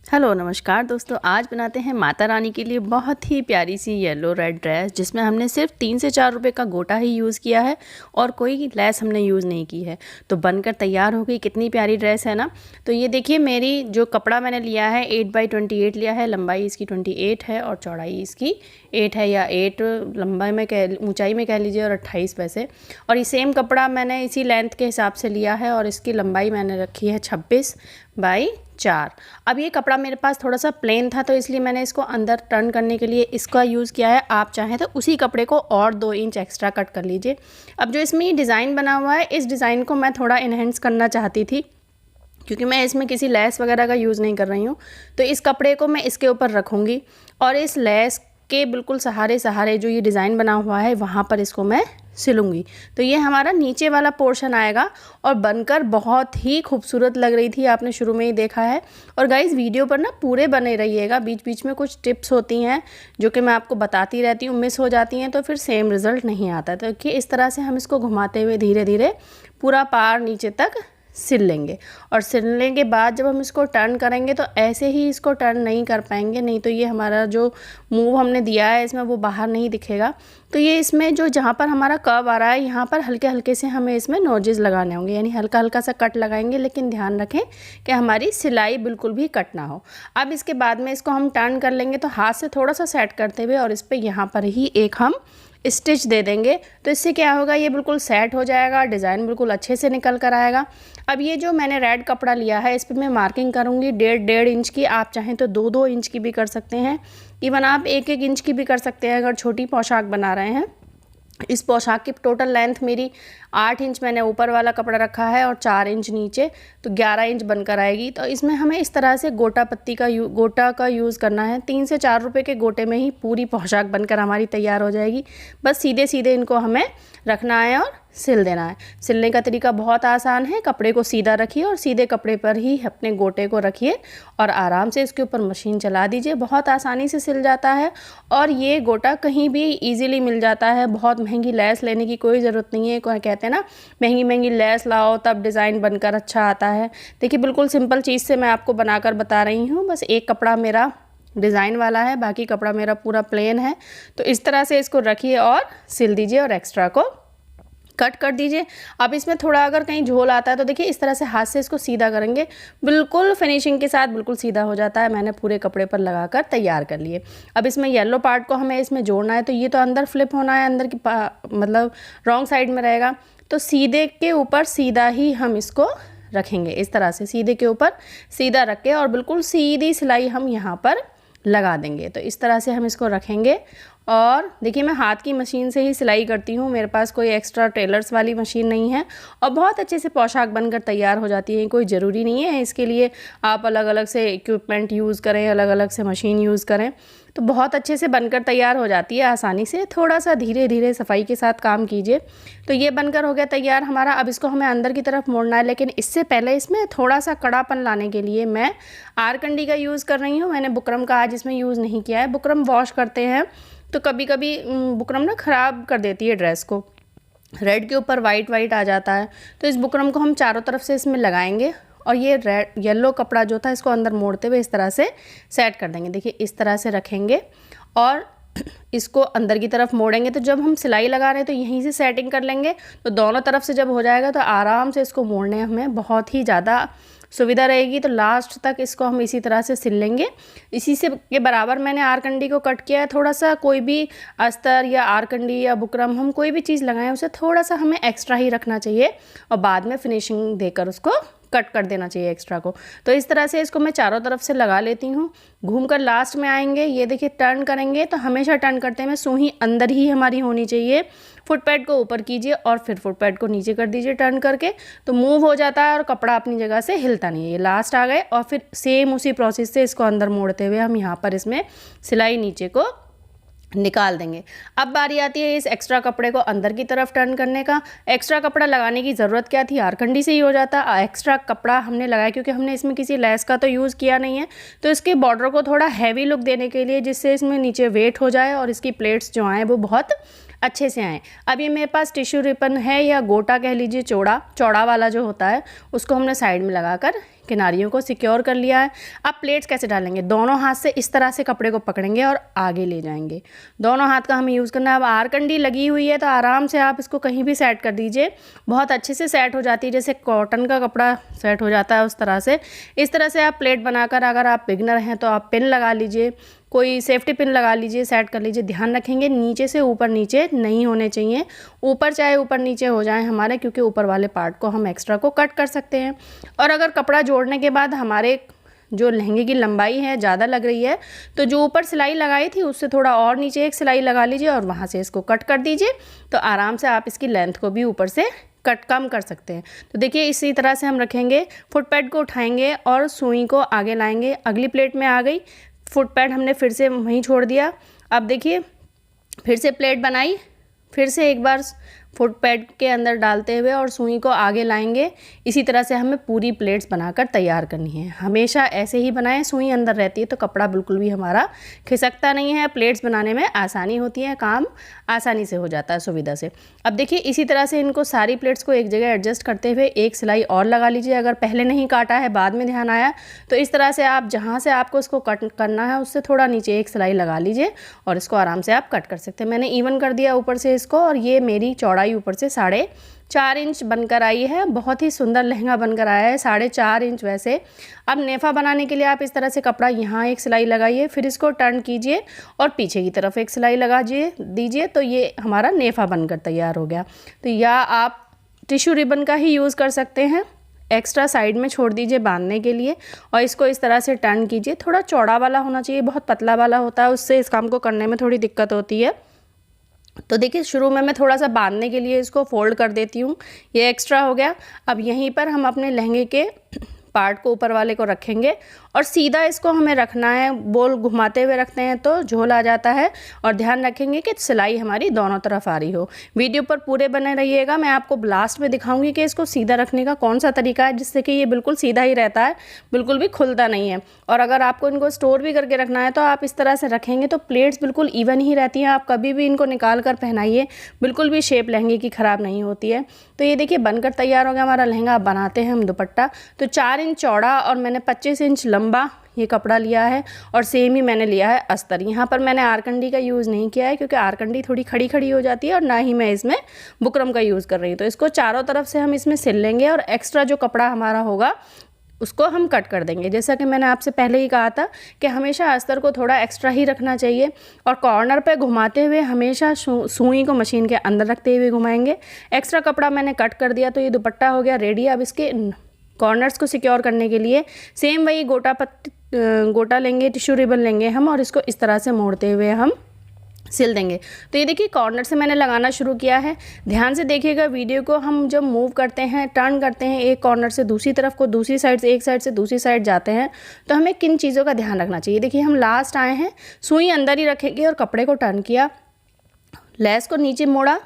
Hello नमस्कार दोस्तों, आज बनाते हैं माता रानी के लिए बहुत ही प्यारी सी येलो रेड ड्रेस, जिसमें हमने सिर्फ 3 से 4 रुपए का गोटा ही यूज़ किया है और कोई लेस हमने यूज़ नहीं की है। तो बनकर तैयार हो गई। कितनी प्यारी ड्रेस है ना। तो ये देखिए, मेरी जो कपड़ा मैंने लिया है 8x28 लिया है। लंबाई इसकी 28 है और चौड़ाई इसकी 8 है, या 8 लंबाई में ऊंचाई में कह लीजिए और 28 वैसे। और ये सेम कपड़ा मैंने इसी लेंथ के हिसाब से लिया है और इसकी लंबाई मैंने रखी है 26x4। अब ये कपड़ा मेरे पास थोड़ा सा प्लेन था, तो इसलिए मैंने इसको अंदर टर्न करने के लिए इसका यूज़ किया है। आप चाहें तो उसी कपड़े को और 2 इंच एक्स्ट्रा कट कर लीजिए। अब जो इसमें ये डिज़ाइन बना हुआ है, इस डिज़ाइन को मैं थोड़ा इन्हेंस करना चाहती थी, क्योंकि मैं इसमें किसी लेस वगैरह का यूज़ नहीं कर रही हूँ। तो इस कपड़े को मैं इसके ऊपर रखूँगी और इस लेस के बिल्कुल सहारे सहारे जो ये डिज़ाइन बना हुआ है वहाँ पर इसको मैं सिलूँगी। तो ये हमारा नीचे वाला पोर्शन आएगा और बनकर बहुत ही खूबसूरत लग रही थी, आपने शुरू में ही देखा है। और गाइज़, वीडियो पर ना पूरे बने रहिएगा, बीच बीच में कुछ टिप्स होती हैं जो कि मैं आपको बताती रहती हूँ, मिस हो जाती हैं तो फिर सेम रिज़ल्ट नहीं आता। तो कि इस तरह से हम इसको घुमाते हुए धीरे धीरे पूरा पार नीचे तक सिल लेंगे। और सिलने के बाद जब हम इसको टर्न करेंगे तो ऐसे ही इसको टर्न नहीं कर पाएंगे, नहीं तो ये हमारा जो मूव हमने दिया है इसमें वो बाहर नहीं दिखेगा। तो ये इसमें जो जहाँ पर हमारा कर्व आ रहा है, यहाँ पर हल्के हल्के से हमें इसमें नोजेस लगाने होंगे, यानी हल्का हल्का सा कट लगाएंगे, लेकिन ध्यान रखें कि हमारी सिलाई बिल्कुल भी कट ना हो। अब इसके बाद में इसको हम टर्न कर लेंगे, तो हाथ से थोड़ा सा सेट करते हुए और इस पर यहाँ पर ही एक हम स्टिच दे देंगे। तो इससे क्या होगा, ये बिल्कुल सेट हो जाएगा, डिज़ाइन बिल्कुल अच्छे से निकल कर आएगा। अब ये जो मैंने रेड कपड़ा लिया है, इस पर मैं मार्किंग करूँगी 1.5 इंच की। आप चाहें तो 2-2 इंच की भी कर सकते हैं, इवन आप 1-1 इंच की भी कर सकते हैं अगर छोटी पोशाक बना रहे हैं। इस पोशाक की टोटल लेंथ मेरी 8 इंच मैंने ऊपर वाला कपड़ा रखा है और 4 इंच नीचे, तो 11 इंच बनकर आएगी। तो इसमें हमें इस तरह से गोटा का यूज़ करना है। 3 से 4 रुपए के गोटे में ही पूरी पोशाक बनकर हमारी तैयार हो जाएगी। बस सीधे सीधे इनको हमें रखना है और सिल देना है। सिलने का तरीका बहुत आसान है। कपड़े को सीधा रखिए और सीधे कपड़े पर ही अपने गोटे को रखिए और आराम से इसके ऊपर मशीन चला दीजिए। बहुत आसानी से सिल जाता है और ये गोटा कहीं भी इजीली मिल जाता है। बहुत महंगी लेस लेने की कोई ज़रूरत नहीं है। कोई कहते हैं ना, महंगी महंगी लेस लाओ तब डिज़ाइन बनकर अच्छा आता है। देखिए, बिल्कुल सिंपल चीज़ से मैं आपको बनाकर बता रही हूँ। बस एक कपड़ा मेरा डिज़ाइन वाला है, बाकी कपड़ा मेरा पूरा प्लेन है। तो इस तरह से इसको रखिए और सिल दीजिए और एक्स्ट्रा को कट कर दीजिए। अब इसमें थोड़ा अगर कहीं झोल आता है तो देखिए इस तरह से हाथ से इसको सीधा करेंगे, बिल्कुल फिनिशिंग के साथ बिल्कुल सीधा हो जाता है। मैंने पूरे कपड़े पर लगाकर तैयार कर लिए। अब इसमें येलो पार्ट को हमें इसमें जोड़ना है, तो ये तो अंदर फ्लिप होना है, अंदर की मतलब रॉन्ग साइड में रहेगा। तो सीधे के ऊपर सीधा ही हम इसको रखेंगे, इस तरह से सीधे के ऊपर सीधा रख के और बिल्कुल सीधी सिलाई हम यहाँ पर लगा देंगे। तो इस तरह से हम इसको रखेंगे। और देखिए, मैं हाथ की मशीन से ही सिलाई करती हूँ, मेरे पास कोई एक्स्ट्रा टेलर्स वाली मशीन नहीं है और बहुत अच्छे से पोशाक बनकर तैयार हो जाती है। कोई ज़रूरी नहीं है इसके लिए आप अलग अलग से इक्विपमेंट यूज़ करें, अलग अलग से मशीन यूज़ करें, तो बहुत अच्छे से बनकर तैयार हो जाती है आसानी से। थोड़ा सा धीरे धीरे सफाई के साथ काम कीजिए। तो ये बनकर हो गया तैयार हमारा। अब इसको हमें अंदर की तरफ मोड़ना है, लेकिन इससे पहले इसमें थोड़ा सा कड़ापन लाने के लिए मैं आरकंडी का यूज़ कर रही हूँ। मैंने बुकरम का आज इसमें यूज़ नहीं किया है। बुकरम वॉश करते हैं तो कभी कभी बुकरम ना ख़राब कर देती है ड्रेस को, रेड के ऊपर वाइट वाइट आ जाता है। तो इस बुकरम को हम चारों तरफ से इसमें लगाएंगे और ये रेड येलो कपड़ा जो था इसको अंदर मोड़ते हुए इस तरह से सेट कर देंगे। देखिए, इस तरह से रखेंगे और इसको अंदर की तरफ मोड़ेंगे। तो जब हम सिलाई लगा रहे हैं तो यहीं से सेटिंग कर लेंगे, तो दोनों तरफ से जब हो जाएगा तो आराम से इसको मोड़ने हमें बहुत ही ज़्यादा सुविधा रहेगी। तो लास्ट तक इसको हम इसी तरह से सिल लेंगे। इसी से के बराबर मैंने आरकंडी को कट किया है। थोड़ा सा कोई भी अस्तर या आरकंडी या बुकरम हम कोई भी चीज़ लगाएं उसे थोड़ा सा हमें एक्स्ट्रा ही रखना चाहिए और बाद में फिनिशिंग देकर उसको कट कर देना चाहिए एक्स्ट्रा को। तो इस तरह से इसको मैं चारों तरफ से लगा लेती हूँ। घूमकर लास्ट में आएंगे, ये देखिए टर्न करेंगे तो हमेशा टर्न करते हैं सुई अंदर ही हमारी होनी चाहिए। फुट पैड को ऊपर कीजिए और फिर फुट पैड को नीचे कर दीजिए टर्न करके, तो मूव हो जाता है और कपड़ा अपनी जगह से हिलता नहीं है। ये लास्ट आ गए और फिर सेम उसी प्रोसेस से इसको अंदर मोड़ते हुए हम यहाँ पर इसमें सिलाई नीचे को निकाल देंगे। अब बारी आती है इस एक्स्ट्रा कपड़े को अंदर की तरफ टर्न करने का। एक्स्ट्रा कपड़ा लगाने की ज़रूरत क्या थी, आरकंडी से ही हो जाता। एक्स्ट्रा कपड़ा हमने लगाया क्योंकि हमने इसमें किसी लेस का तो यूज़ किया नहीं है, तो इसके बॉर्डर को थोड़ा हैवी लुक देने के लिए, जिससे इसमें नीचे वेट हो जाए और इसकी प्लेट्स जो आएँ वो बहुत अच्छे से आएँ। अब ये मेरे पास टिश्यू रिबन है या गोटा कह लीजिए, चौड़ा वाला जो होता है, उसको हमने साइड में लगाकर किनारियों को सिक्योर कर लिया है। अब प्लेट्स कैसे डालेंगे, दोनों हाथ से इस तरह से कपड़े को पकड़ेंगे और आगे ले जाएंगे। दोनों हाथ का हमें यूज़ करना है। अब आरकंडी लगी हुई है तो आराम से आप इसको कहीं भी सेट कर दीजिए, बहुत अच्छे से सेट हो जाती है, जैसे कॉटन का कपड़ा सेट हो जाता है उस तरह से। इस तरह से आप प्लेट बनाकर, अगर आप बिगनर हैं तो आप पिन लगा लीजिए, कोई सेफ्टी पिन लगा लीजिए, सेट कर लीजिए। ध्यान रखेंगे नीचे से ऊपर नीचे नहीं होने चाहिए, ऊपर चाहे ऊपर नीचे हो जाए हमारे, क्योंकि ऊपर वाले पार्ट को हम एक्स्ट्रा को कट कर सकते हैं। और अगर कपड़ा जोड़ने के बाद हमारे जो लहंगे की लंबाई है ज़्यादा लग रही है तो जो ऊपर सिलाई लगाई थी उससे थोड़ा और नीचे एक सिलाई लगा लीजिए और वहाँ से इसको कट कर दीजिए, तो आराम से आप इसकी लेंथ को भी ऊपर से कट कम कर सकते हैं। तो देखिए इसी तरह से हम रखेंगे। फुट पैड को उठाएंगे और सुई को आगे लाएंगे। अगली प्लेट में आ गई, फुट पैड हमने फिर से वहीं छोड़ दिया। अब देखिए फिर से प्लेट बनाई, फिर से एक बार फुट पैड के अंदर डालते हुए और सुई को आगे लाएंगे। इसी तरह से हमें पूरी प्लेट्स बनाकर तैयार करनी है। हमेशा ऐसे ही बनाएं, सुई अंदर रहती है तो कपड़ा बिल्कुल भी हमारा खिसकता नहीं है। प्लेट्स बनाने में आसानी होती है, काम आसानी से हो जाता है सुविधा से। अब देखिए इसी तरह से इनको सारी प्लेट्स को एक जगह एडजस्ट करते हुए एक सिलाई और लगा लीजिए। अगर पहले नहीं काटा है, बाद में ध्यान आया, तो इस तरह से आप जहाँ से आपको इसको कट करना है उससे थोड़ा नीचे एक सिलाई लगा लीजिए और इसको आराम से आप कट कर सकते हैं। मैंने इवन कर दिया ऊपर से इसको, और ये मेरी चौड़ाई ऊपर से 4.5 इंच बनकर आई है। बहुत ही सुंदर लहंगा बनकर आया है, 4.5 इंच वैसे। अब नेफा बनाने के लिए आप इस तरह से कपड़ा यहाँ एक सिलाई लगाइए, फिर इसको टर्न कीजिए और पीछे की तरफ एक सिलाई लगा दीजिए, तो ये हमारा नेफा बनकर तैयार हो गया। तो या आप टिश्यू रिबन का ही यूज़ कर सकते हैं, एक्स्ट्रा साइड में छोड़ दीजिए बांधने के लिए, और इसको इस तरह से टर्न कीजिए। थोड़ा चौड़ा वाला होना चाहिए, बहुत पतला वाला होता है उससे इस काम को करने में थोड़ी दिक्कत होती है। तो देखिए शुरू में मैं थोड़ा सा बांधने के लिए इसको फोल्ड कर देती हूँ, ये एक्स्ट्रा हो गया। अब यहीं पर हम अपने लहंगे के पार्ट को ऊपर वाले को रखेंगे और सीधा इसको हमें रखना है। बोल घुमाते हुए रखते हैं तो झोल आ जाता है, और ध्यान रखेंगे कि सिलाई हमारी दोनों तरफ आ रही हो। वीडियो पर पूरे बने रहिएगा, मैं आपको लास्ट में दिखाऊंगी कि इसको सीधा रखने का कौन सा तरीका है जिससे कि ये बिल्कुल सीधा ही रहता है, बिल्कुल भी खुलता नहीं है। और अगर आपको इनको स्टोर भी करके रखना है तो आप इस तरह से रखेंगे तो प्लेट्स बिल्कुल इवन ही रहती हैं। आप कभी भी इनको निकाल कर पहनाइए, बिल्कुल भी शेप लहंगे की ख़राब नहीं होती है। तो ये देखिए बनकर तैयार हो गया हमारा लहंगा। अब बनाते हैं हम दुपट्टा। तो 4 इंच चौड़ा और मैंने 25 इंच लंबा ये कपड़ा लिया है, और सेम ही मैंने लिया है अस्तर। यहाँ पर मैंने आरकंडी का यूज़ नहीं किया है क्योंकि आरकंडी थोड़ी खड़ी खड़ी हो जाती है, और ना ही मैं इसमें बुकरम का यूज़ कर रही हूँ। तो इसको चारों तरफ से हम इसमें सिल लेंगे और एक्स्ट्रा जो कपड़ा हमारा होगा उसको हम कट कर देंगे। जैसा कि मैंने आपसे पहले ही कहा था कि हमेशा अस्तर को थोड़ा एक्स्ट्रा ही रखना चाहिए, और कॉर्नर पे घुमाते हुए हमेशा सुई को मशीन के अंदर रखते हुए घुमाएंगे। एक्स्ट्रा कपड़ा मैंने कट कर दिया, तो ये दुपट्टा हो गया रेडी। अब इसके कॉर्नर्स को सिक्योर करने के लिए सेम वही गोटा लेंगे, टिश्यू रिबन लेंगे हम, और इसको इस तरह से मोड़ते हुए हम सिल देंगे। तो ये देखिए कॉर्नर से मैंने लगाना शुरू किया है। ध्यान से देखिएगा वीडियो को। हम जब मूव करते हैं, टर्न करते हैं एक कॉर्नर से दूसरी तरफ को, दूसरी साइड से एक साइड से दूसरी साइड जाते हैं, तो हमें किन चीज़ों का ध्यान रखना चाहिए। देखिए हम लास्ट आए हैं, सुई अंदर ही रखेंगे और कपड़े को टर्न किया, लेस को नीचे मोड़ा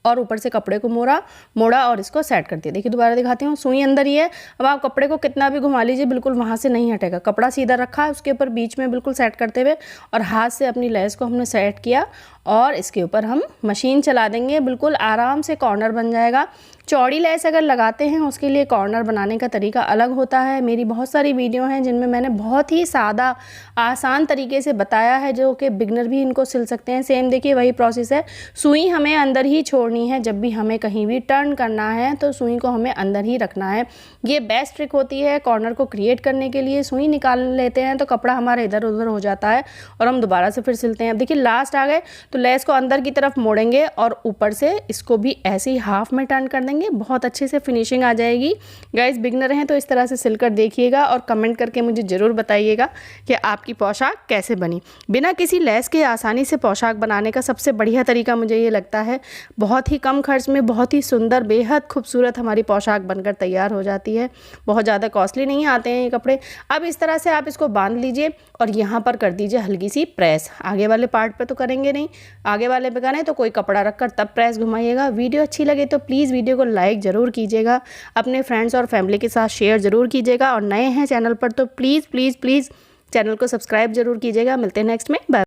और ऊपर से कपड़े को मोड़ा और इसको सेट कर दिया। देखिए दोबारा दिखाती हूँ, सुई अंदर ही है। अब आप कपड़े को कितना भी घुमा लीजिए, बिल्कुल वहाँ से नहीं हटेगा। कपड़ा सीधा रखा है, उसके ऊपर बीच में बिल्कुल सेट करते हुए और हाथ से अपनी लेस को हमने सेट किया, और इसके ऊपर हम मशीन चला देंगे। बिल्कुल आराम से कॉर्नर बन जाएगा। चौड़ी लेस अगर लगाते हैं उसके लिए कॉर्नर बनाने का तरीका अलग होता है। मेरी बहुत सारी वीडियो हैं जिनमें मैंने बहुत ही सादा आसान तरीके से बताया है, जो कि बिगनर भी इनको सिल सकते हैं। सेम देखिए वही प्रोसेस है। सुई हमें अंदर ही छोड़नी है, जब भी हमें कहीं भी टर्न करना है तो सुई को हमें अंदर ही रखना है। ये बेस्ट ट्रिक होती है कॉर्नर को क्रिएट करने के लिए। सुई निकाल लेते हैं तो कपड़ा हमारा इधर उधर हो जाता है और हम दोबारा से फिर सिलते हैं। अब देखिए लास्ट आ गए, तो लेस को अंदर की तरफ मोड़ेंगे और ऊपर से इसको भी ऐसे ही हाफ में टर्न कर देंगे। बहुत अच्छे से फिनिशिंग आ जाएगी। गाइस बिगनर हैं तो इस तरह से सिलकर देखिएगा और कमेंट करके मुझे ज़रूर बताइएगा कि आपकी पोशाक कैसे बनी। बिना किसी लेस के आसानी से पोशाक बनाने का सबसे बढ़िया तरीका मुझे ये लगता है। बहुत ही कम खर्च में बहुत ही सुंदर, बेहद खूबसूरत हमारी पोशाक बनकर तैयार हो जाती है। बहुत ज़्यादा कॉस्टली नहीं आते हैं ये कपड़े। अब इस तरह से आप इसको बांध लीजिए और यहाँ पर कर दीजिए हल्की सी प्रेस। आगे वाले पार्ट पे तो करेंगे नहीं, आगे वाले पे करें तो कोई कपड़ा रखकर तब प्रेस घुमाइएगा। वीडियो अच्छी लगे तो प्लीज़ वीडियो को लाइक ज़रूर कीजिएगा, अपने फ्रेंड्स और फैमिली के साथ शेयर ज़रूर कीजिएगा, और नए हैं चैनल पर तो प्लीज़ प्लीज़ प्लीज़ चैनल को सब्सक्राइब ज़रूर कीजिएगा। मिलते हैं नेक्स्ट में, बाय।